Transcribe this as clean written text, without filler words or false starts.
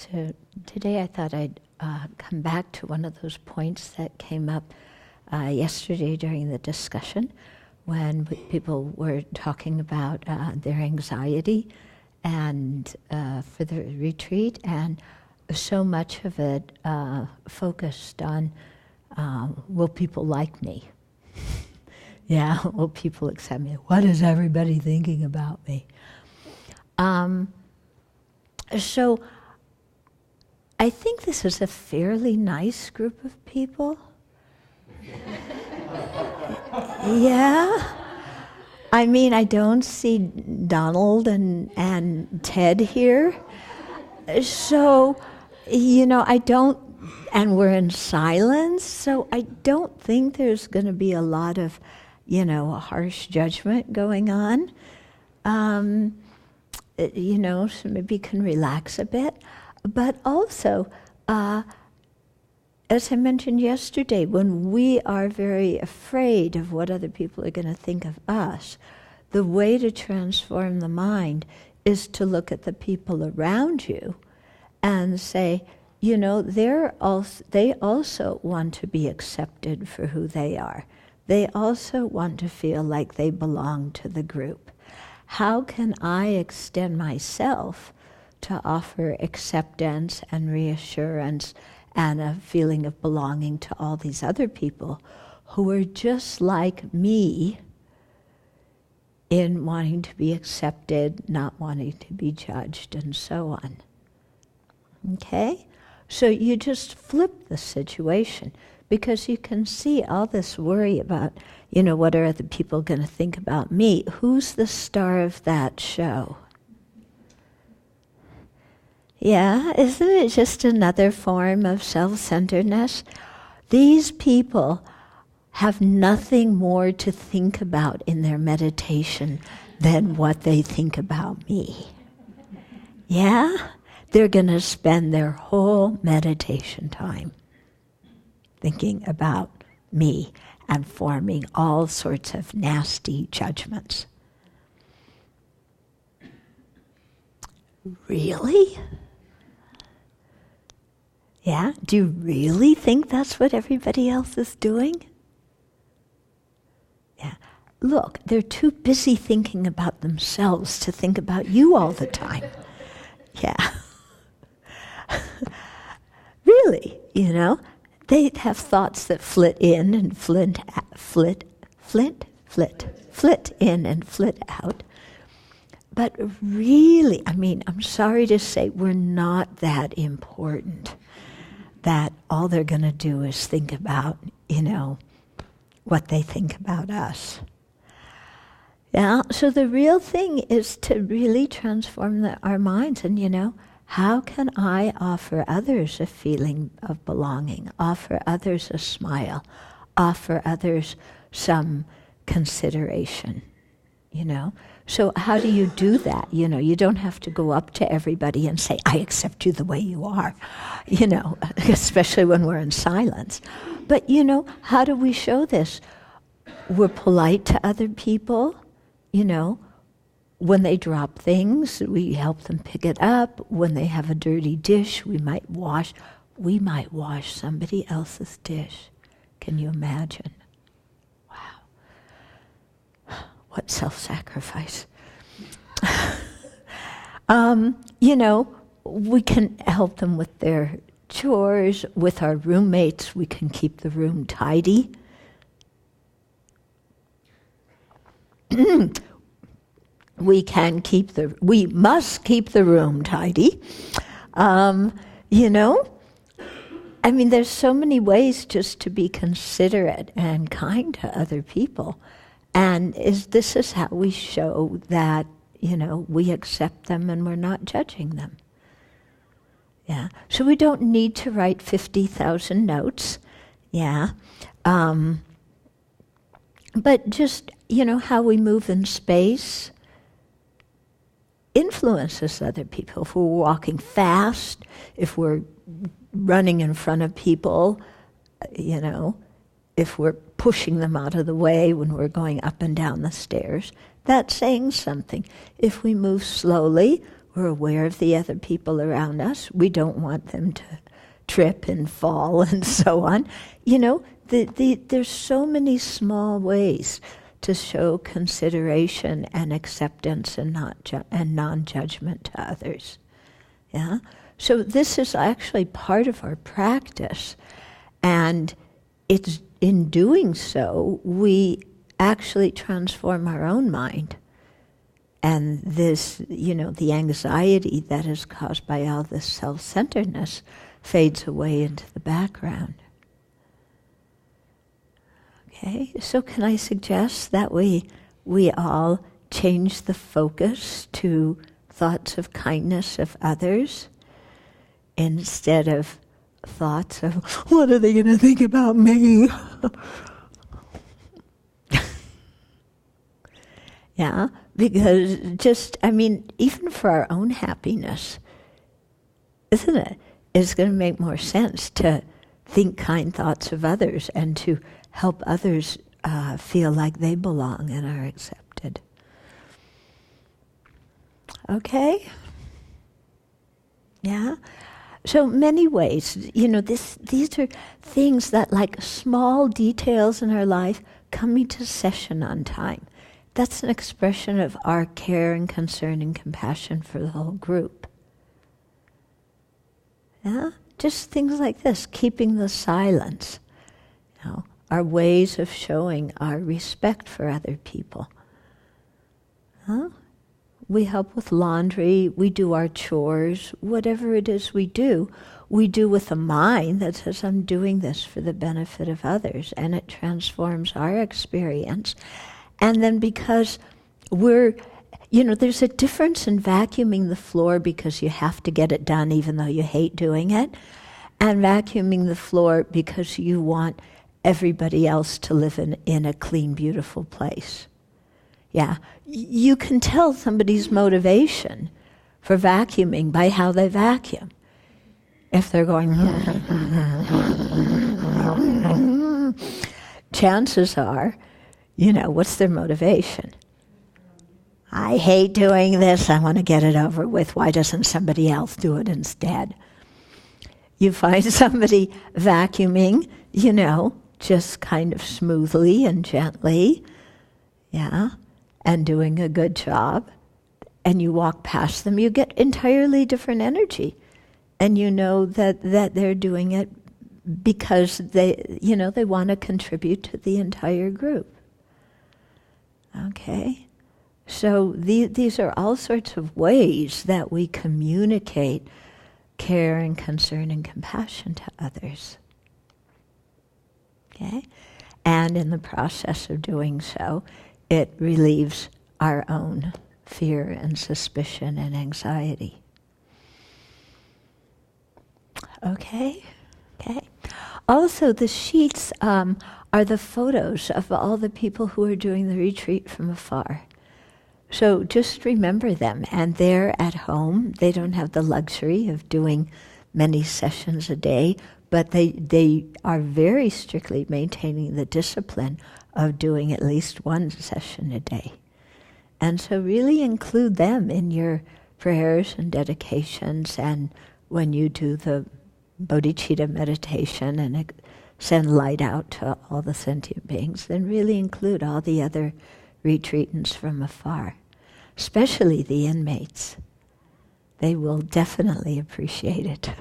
So today I thought I'd come back to one of those points that came up yesterday during the discussion when people were talking about their anxiety and for the retreat, and so much of it focused on will people like me? Yeah, will people accept me? What is everybody thinking about me? So I think this is a fairly nice group of people. Yeah. I mean, I don't see Donald and Ted here. So, I don't, and we're in silence, so I don't think there's going to be a lot of, harsh judgment going on. So maybe you can relax a bit. But also, as I mentioned yesterday, when we are very afraid of what other people are going to think of us, the way to transform the mind is to look at the people around you and say, they also want to be accepted for who they are. They also want to feel like they belong to the group. How can I extend myself to offer acceptance and reassurance and a feeling of belonging to all these other people who are just like me in wanting to be accepted, not wanting to be judged, and so on. Okay? So you just flip the situation, because you can see all this worry about, what are other people going to think about me? Who's the star of that show? Yeah, isn't it just another form of self-centeredness? These people have nothing more to think about in their meditation than what they think about me. Yeah? They're going to spend their whole meditation time thinking about me and forming all sorts of nasty judgments. Really? Yeah? Do you really think that's what everybody else is doing? Yeah. Look, they're too busy thinking about themselves to think about you all the time. Yeah. Really, they have thoughts that flit in and flit in and flit out. But really, I'm sorry to say, we're not that important. That all they're going to do is think about, what they think about us. Yeah, so the real thing is to really transform our minds and, how can I offer others a feeling of belonging, offer others a smile, offer others some consideration, So how do you do that? You don't have to go up to everybody and say, I accept you the way you are, especially when we're in silence. But, how do we show this? We're polite to other people, When they drop things, we help them pick it up. When they have a dirty dish, we might wash somebody else's dish. Can you imagine? What self-sacrifice. We can help them with their chores. With our roommates, we can keep the room tidy. We must keep the room tidy. There's so many ways just to be considerate and kind to other people. And this is how we show that, we accept them and we're not judging them. Yeah. So we don't need to write 50,000 notes. Yeah. But just, how we move in space influences other people. If we're walking fast, if we're running in front of people, if we're pushing them out of the way when we're going up and down the stairs, that's saying something. If we move slowly, We're aware of the other people around us. We don't want them to trip and fall and so on. You know, there's so many small ways to show consideration and acceptance and non-judgment to others. Yeah? So this is actually part of our practice, and it's in doing so we actually transform our own mind. And this, you know, the anxiety that is caused by all this self-centeredness fades away into the background. Okay, so can I suggest that we all change the focus to thoughts of kindness of others instead of thoughts of, what are they going to think about me? Yeah, because just, I mean, even for our own happiness, isn't it? It's going to make more sense to think kind thoughts of others and to help others feel like they belong and are accepted. Okay? Yeah? So many ways, you know, these are things that, like small details in our life, coming to session on time. That's an expression of our care and concern and compassion for the whole group. Yeah? Just things like this, keeping the silence, you know, are ways of showing our respect for other people. Huh? We help with laundry, we do our chores, whatever it is we do with a mind that says, I'm doing this for the benefit of others, and it transforms our experience. And then because we're, you know, there's a difference in vacuuming the floor because you have to get it done even though you hate doing it, and vacuuming the floor because you want everybody else to live in a clean, beautiful place. Yeah, you can tell somebody's motivation for vacuuming by how they vacuum. If they're going, chances are, you know, what's their motivation? I hate doing this, I want to get it over with. Why doesn't somebody else do it instead? You find somebody vacuuming, you know, just kind of smoothly and gently, yeah, and doing a good job, and you walk past them, you get entirely different energy. And you know that they're doing it because they, you know, they want to contribute to the entire group. Okay? So these are all sorts of ways that we communicate care and concern and compassion to others. Okay? And in the process of doing so, it relieves our own fear and suspicion and anxiety. Okay? Okay. Also, the sheets are the photos of all the people who are doing the retreat from afar. So just remember them. And they're at home. They don't have the luxury of doing many sessions a day, but they are very strictly maintaining the discipline of doing at least one session a day. And so really include them in your prayers and dedications, and when you do the bodhicitta meditation and send light out to all the sentient beings, then really include all the other retreatants from afar, especially the inmates. They will definitely appreciate it.